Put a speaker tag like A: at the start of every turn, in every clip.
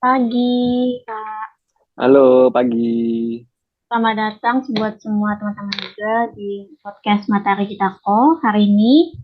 A: Pagi, Kak.
B: Halo, pagi.
A: Selamat datang buat semua teman-teman juga di podcast Matahari Kitako. Hari ini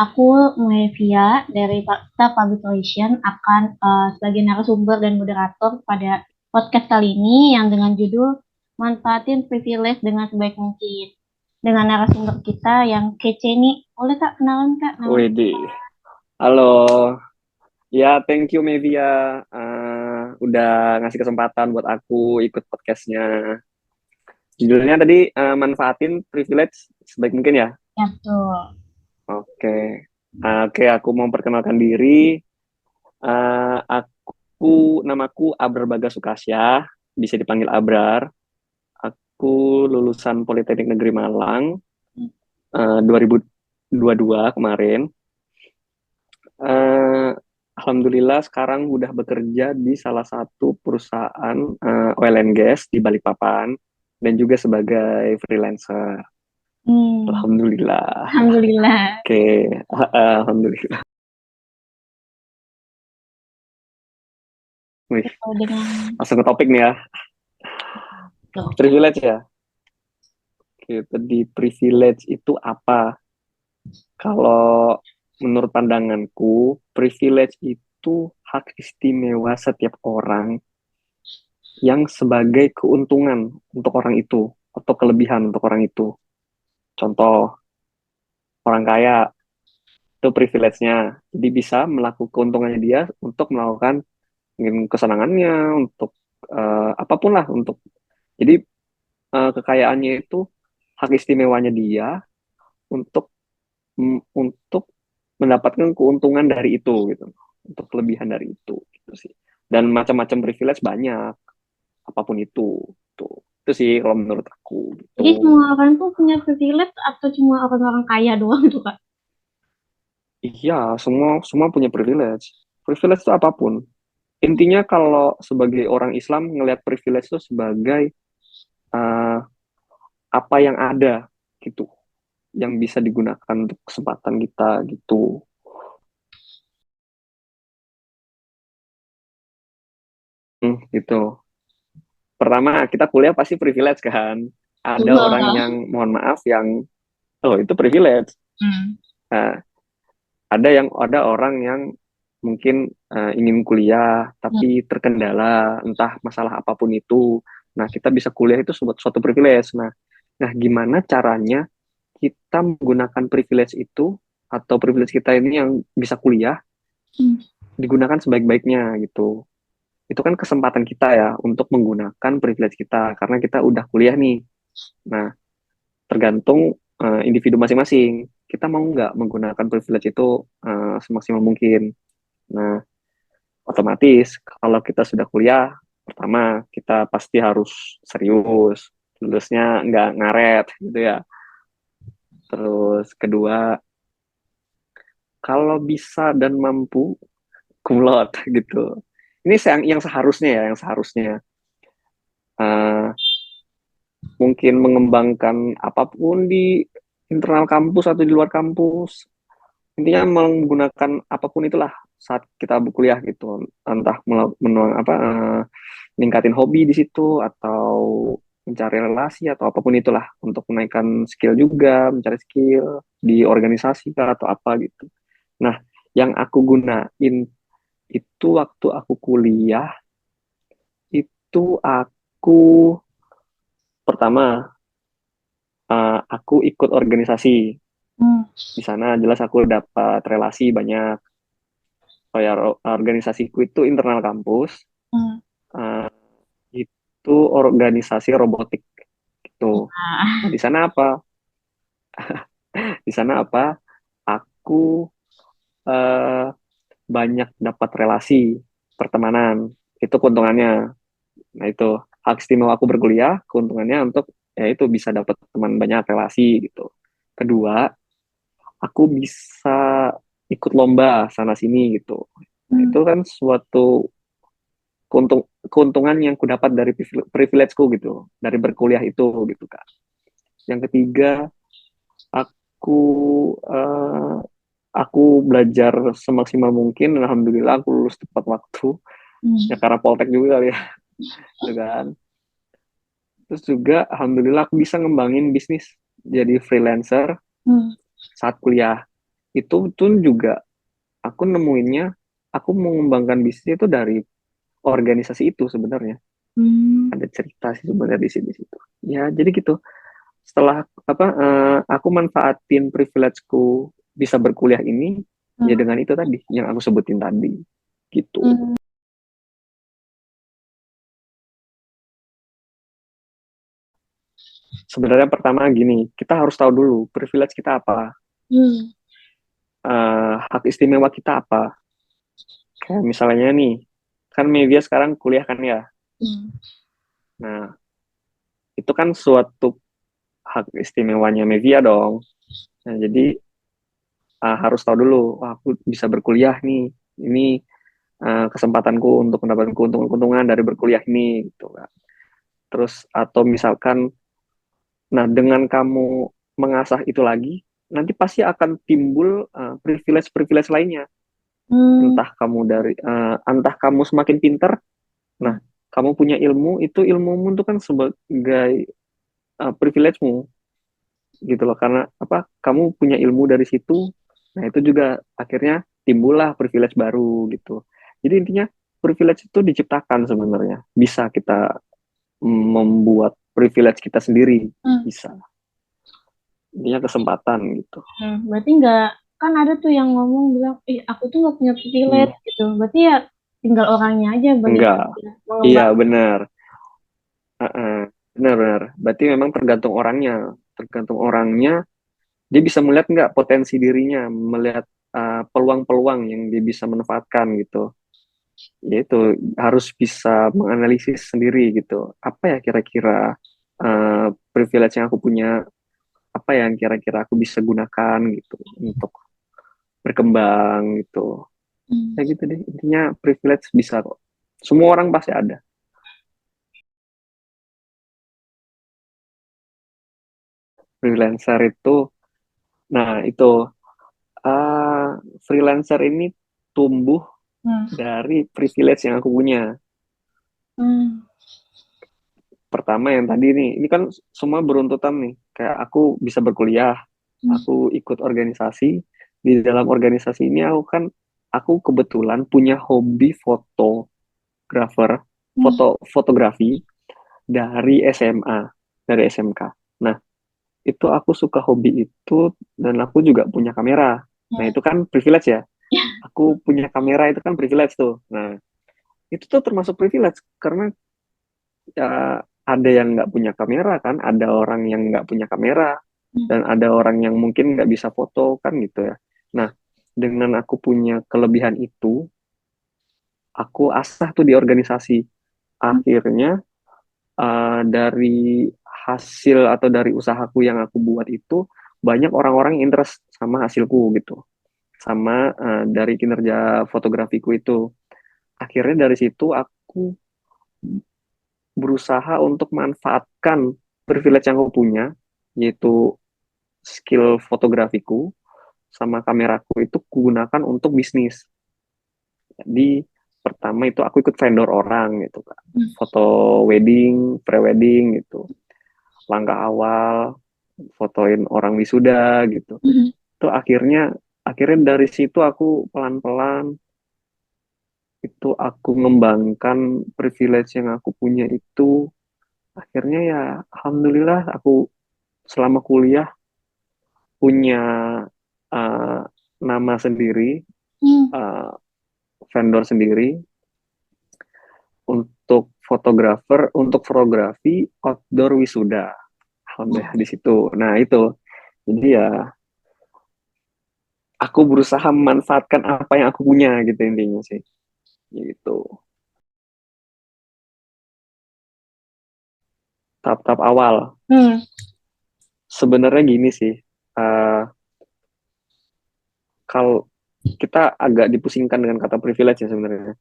A: aku Mevia dari Fakta Public Relation akan sebagai narasumber dan moderator pada podcast kali ini yang dengan judul Manfaatin Privilege dengan Sebaik Mungkin. Dengan narasumber kita yang kece nih. Boleh Kak kenalan Kak namanya?
B: Wede. Halo. Ya, thank you Mevia. Udah ngasih kesempatan buat aku ikut podcastnya. Judulnya tadi manfaatin privilege sebaik mungkin ya.
A: Ya, betul.
B: Oke. Oke, aku mau perkenalkan diri. Namaku Abrar Bagas Sukasya, bisa dipanggil Abrar. Aku lulusan Politeknik Negeri Malang 2022 kemarin. eh, Alhamdulillah sekarang udah bekerja di salah satu perusahaan oil and gas di Balikpapan dan juga sebagai freelancer.
A: Hmm,
B: Alhamdulillah.
A: Alhamdulillah.
B: Oke, alhamdulillah. Wih,
A: Sesuai dengan
B: langsung ke topik nih ya.
A: tuh.
B: Privilege ya. Oke, tadi privilege itu apa? Kalau menurut pandanganku, privilege itu hak istimewa setiap orang yang sebagai keuntungan untuk orang itu atau kelebihan untuk orang itu. Contoh, orang kaya itu privilege-nya. Jadi bisa melakukan keuntungannya dia untuk melakukan mungkin kesenangannya, untuk apapun lah. Jadi kekayaannya itu hak istimewanya dia untuk untuk mendapatkan keuntungan dari itu gitu. Untuk kelebihan dari itu gitu sih. Dan macam-macam privilege banyak, apapun itu. Itu sih kalau menurut aku gitu.
A: Jadi semua orang tuh punya privilege atau cuma orang-orang kaya doang tuh Kak?
B: Iya, semua semua punya privilege. Privilege itu apapun. Intinya kalau sebagai orang Islam ngelihat privilege itu sebagai uh, apa yang ada gitu, yang bisa digunakan untuk kesempatan kita gitu. Gitu. Pertama, kita kuliah pasti privilege kan. Ada orang
A: Enggak.
B: yang mohon maaf yang oh itu privilege.
A: Hmm.
B: Nah, ada orang yang mungkin ingin kuliah tapi terkendala entah masalah apapun itu. Nah, kita bisa kuliah itu suatu privilege. Nah, gimana caranya kita menggunakan privilege itu atau privilege kita ini yang bisa kuliah
A: Hmm.
B: digunakan sebaik-baiknya gitu. Itu kan kesempatan kita ya untuk menggunakan privilege kita karena kita udah kuliah nih. Nah, tergantung individu masing-masing. Kita mau nggak menggunakan privilege itu semaksimal mungkin. Nah, otomatis kalau kita sudah kuliah, pertama kita pasti harus serius, lulusnya nggak ngaret gitu ya. Terus kedua, kalau bisa dan mampu, kumlot gitu. Ini yang seharusnya ya, yang seharusnya uh, mungkin mengembangkan apapun di internal kampus atau di luar kampus. Intinya menggunakan apapun itulah saat kita kuliah gitu. Entah menuang apa ningkatin hobi di situ atau mencari relasi atau apapun itulah untuk menaikkan skill juga, mencari skill di organisasi kah atau apa gitu. Nah, yang aku gunain itu waktu aku kuliah itu aku pertama aku ikut organisasi.
A: Hmm.
B: Di sana jelas aku dapat relasi banyak. Kayak organisasiku itu internal kampus.
A: Hmm.
B: eh, itu organisasi robotik gitu.
A: Nah,
B: Nah, di sana apa? Aku eh, banyak dapat relasi pertemanan. Itu keuntungannya. Nah, itu hak istimewa aku berkuliah, keuntungannya untuk ya itu bisa dapat teman banyak relasi gitu. Kedua, aku bisa ikut lomba sana sini gitu. Nah,
A: hmm.
B: itu kan suatu keuntungan yang kudapat dari privilegeku gitu, dari berkuliah itu gitu Kak. Yang ketiga, aku eh, aku belajar semaksimal mungkin. Alhamdulillah aku lulus tepat waktu. Ya
A: Hmm.
B: karena Poltek juga kali ya, gitu kan. Terus juga alhamdulillah aku bisa ngembangin bisnis jadi freelancer
A: Hmm.
B: saat kuliah. Itu tuh juga aku nemuinnya, aku mau mengembangkan bisnis itu dari organisasi itu sebenarnya.
A: Hmm.
B: Ada cerita sih sebenarnya di sini situ. Ya, jadi gitu. Setelah aku manfaatin privilegeku bisa berkuliah ini ya
A: Hmm.
B: dengan itu tadi yang aku sebutin tadi. Gitu.
A: Hmm.
B: Sebenarnya pertama gini, kita harus tahu dulu privilege kita apa,
A: Hmm.
B: hak istimewa kita apa. Kayak misalnya nih, kan Mevia sekarang kuliah kan ya.
A: Hmm.
B: Nah, itu kan suatu hak istimewanya Mevia dong. Nah, jadi harus tahu dulu, wah, aku bisa berkuliah nih. Ini kesempatanku untuk mendapatkan keuntungan-keuntungan dari berkuliah ini, gitu kan. Terus atau misalkan, nah dengan kamu mengasah itu lagi, nanti pasti akan timbul privilege-privilege lainnya.
A: Hmm.
B: Entah kamu semakin pinter, nah kamu punya ilmu, itu ilmumu itu kan sebagai privilege-mu gitu loh, karena apa, kamu punya ilmu dari situ. Nah itu juga akhirnya timbullah privilege baru gitu. Jadi intinya privilege itu diciptakan sebenarnya, bisa kita membuat privilege kita sendiri,
A: Hmm.
B: bisa, intinya kesempatan gitu.
A: Berarti nggak, kan ada tuh yang ngomong bilang, aku tuh nggak punya
B: Hmm,
A: privilege gitu. Berarti ya tinggal orangnya aja
B: enggak,
A: bagaimana dia
B: iya
A: mengembang.
B: benar. Benar-benar, berarti memang tergantung orangnya, dia bisa melihat nggak potensi dirinya, melihat peluang-peluang yang dia bisa manfaatkan gitu. Yaitu harus bisa menganalisis sendiri gitu. Apa ya kira-kira privilege yang aku punya, apa yang kira-kira aku bisa gunakan gitu untuk berkembang gitu.
A: Hmm.
B: Ya gitu deh. Intinya privilege bisa kok. Semua orang pasti ada. Freelancer itu, nah itu uh, freelancer ini tumbuh
A: Hmm.
B: dari privilege yang aku punya.
A: Hmm.
B: Pertama yang tadi nih, ini kan semua beruntutan nih. Kayak aku bisa berkuliah,
A: Hmm.
B: aku ikut organisasi. Di dalam organisasi ini aku kebetulan punya hobi fotografer,
A: Hmm.
B: fotografi dari SMA, dari SMK. Nah, itu aku suka hobi itu dan aku juga punya kamera. Nah,
A: Ya.
B: itu kan privilege ya. Aku punya kamera itu kan privilege tuh. Nah, itu tuh termasuk privilege karena ada yang nggak punya kamera kan, ada orang yang nggak punya kamera,
A: Hmm.
B: dan ada orang yang mungkin nggak bisa foto kan gitu ya. Nah, dengan aku punya kelebihan itu, aku asah tuh di organisasi.
A: Hmm.
B: Akhirnya dari hasil atau dari usahaku yang aku buat itu, banyak orang-orang yang interest sama hasilku gitu, sama dari kinerja fotografiku itu. Akhirnya dari situ aku berusaha untuk manfaatkan privilege yang aku punya, yaitu skill fotografiku sama kameraku itu kugunakan untuk bisnis. Jadi pertama itu aku ikut vendor orang gitu kan,
A: Hmm.
B: foto wedding, pre-wedding gitu. Langkah awal fotoin orang wisuda gitu.
A: Hmm.
B: Itu akhirnya akhirnya dari situ aku pelan-pelan itu aku ngembangkan privilege yang aku punya itu. Akhirnya ya alhamdulillah aku selama kuliah punya uh, nama sendiri,
A: Hmm.
B: uh, vendor sendiri untuk fotografi outdoor wisuda. Alhamdulillah di situ. Nah itu, jadi ya aku berusaha memanfaatkan apa yang aku punya gitu intinya sih. Gitu. Tahap-tahap awal.
A: Hmm.
B: Sebenarnya gini sih, uh, kalau kita agak dipusingkan dengan kata privilege ya sebenarnya.
A: Hmm.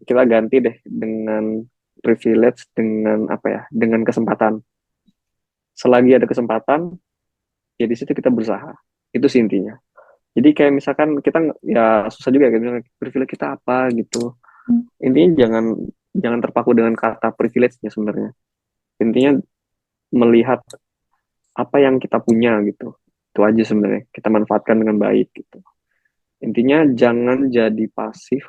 B: Kita ganti deh dengan privilege dengan apa ya? Dengan kesempatan. Selagi ada kesempatan, ya di situ kita berusaha. Itu sih intinya. Jadi kayak misalkan kita ya susah juga kayak misalkan privilege kita apa gitu. Intinya jangan terpaku dengan kata privilege-nya sebenarnya. Intinya melihat apa yang kita punya gitu. Itu aja sebenarnya. Kita manfaatkan dengan baik gitu. Intinya jangan jadi pasif,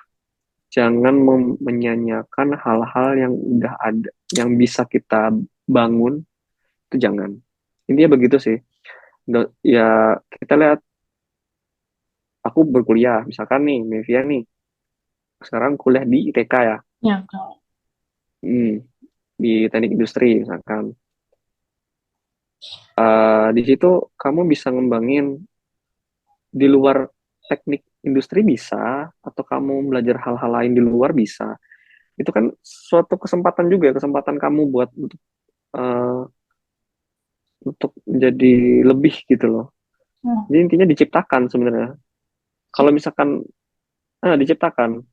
B: jangan menyanyiakan hal-hal yang udah ada, yang bisa kita bangun, itu jangan. Intinya begitu sih. Ya kita lihat, aku berkuliah, misalkan nih, Mevia nih, sekarang kuliah di ITK ya,
A: Ya, Kak.
B: hmm, di teknik industri misalkan. Di situ kamu bisa ngembangin di luar teknik industri bisa, atau kamu belajar hal-hal lain di luar bisa. Itu kan suatu kesempatan juga, kesempatan kamu buat eh, untuk menjadi lebih gitu loh.
A: Hmm.
B: Jadi intinya diciptakan sebenarnya. Kalau misalkan diciptakan,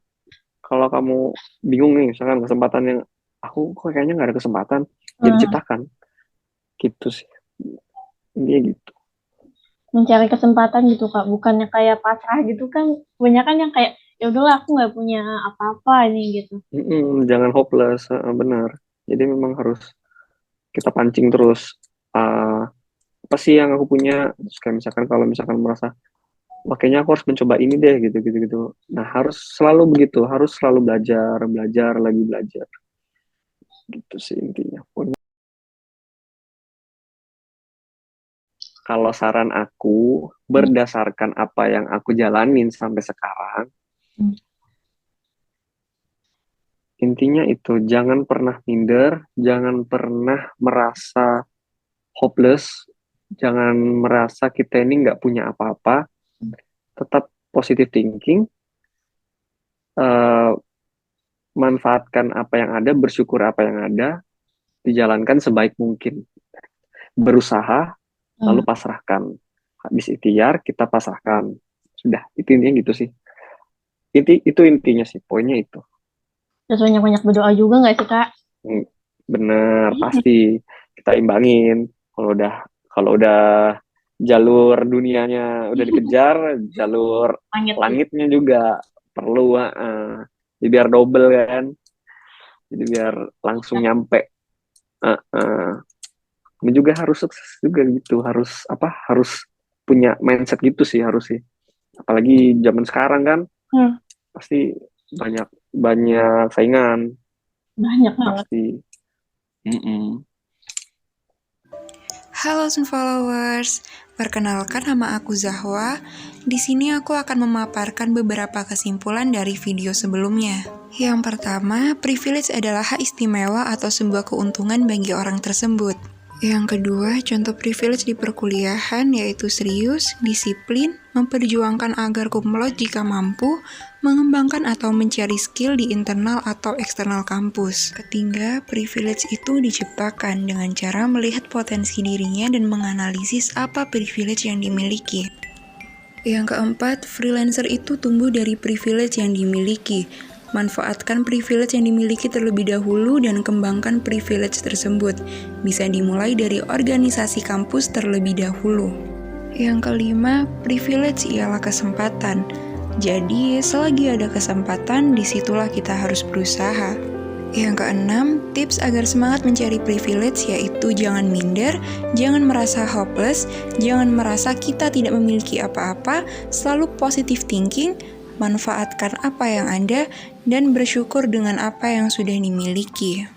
B: kalau kamu bingung nih, misalkan kesempatan yang aku kok kayaknya nggak ada kesempatan, ya
A: Hmm.
B: diciptakan gitu sih. Intinya gitu.
A: Mencari kesempatan gitu Kak, bukannya kayak pasrah gitu kan, kebanyakan yang kayak ya udahlah aku nggak punya apa-apa ini gitu.
B: Jangan hopeless, benar. Jadi memang harus kita pancing terus. Uh, Apa sih yang aku punya? Terus kayak misalkan kalau misalkan merasa, wah kayaknya aku harus mencoba ini deh, gitu, gitu, gitu. Nah harus selalu begitu, harus selalu belajar, belajar lagi belajar. Gitu sih intinya. Kalau saran aku,
A: Hmm.
B: berdasarkan apa yang aku jalanin sampai sekarang,
A: Hmm.
B: intinya itu jangan pernah minder, jangan pernah merasa hopeless, jangan merasa kita ini nggak punya apa-apa, tetap positive thinking, eh, manfaatkan apa yang ada, bersyukur apa yang ada, dijalankan sebaik mungkin. Berusaha, lalu
A: Hmm.
B: pasrahkan. Habis ikhtiar, kita pasrahkan. Sudah, itu intinya gitu sih. Itu intinya sih, poinnya itu.
A: Terus banyak-banyak berdoa juga nggak sih Kak?
B: Hmm, bener, pasti kita imbangin. Kalau udah jalur dunianya udah dikejar, jalur
A: Langit gitu.
B: langitnya juga perlu, jadi biar double kan, jadi biar langsung nyampe. Ini juga harus sukses juga gitu, harus apa? Harus punya mindset gitu sih, harus sih. Apalagi zaman sekarang kan,
A: Hmm.
B: pasti banyak banyak saingan,
A: Banyak banget.
B: pasti. Mm-mm.
C: Halo Sun Followers, perkenalkan nama aku Zahwa. Di sini aku akan memaparkan beberapa kesimpulan dari video sebelumnya. Yang pertama, privilege adalah hak istimewa atau sebuah keuntungan bagi orang tersebut. Yang kedua, contoh privilege di perkuliahan yaitu serius, disiplin, memperjuangkan agar cum laude jika mampu, mengembangkan atau mencari skill di internal atau eksternal kampus. Ketiga, privilege itu diciptakan dengan cara melihat potensi dirinya dan menganalisis apa privilege yang dimiliki. Yang keempat, freelancer itu tumbuh dari privilege yang dimiliki. Manfaatkan privilege yang dimiliki terlebih dahulu dan kembangkan privilege tersebut. Bisa dimulai dari organisasi kampus terlebih dahulu. Yang kelima, privilege ialah kesempatan. Jadi, selagi ada kesempatan, disitulah kita harus berusaha. Yang keenam, tips agar semangat mencari privilege yaitu jangan minder, jangan merasa hopeless, jangan merasa kita tidak memiliki apa-apa, selalu positive thinking, manfaatkan apa yang ada, dan bersyukur dengan apa yang sudah dimiliki.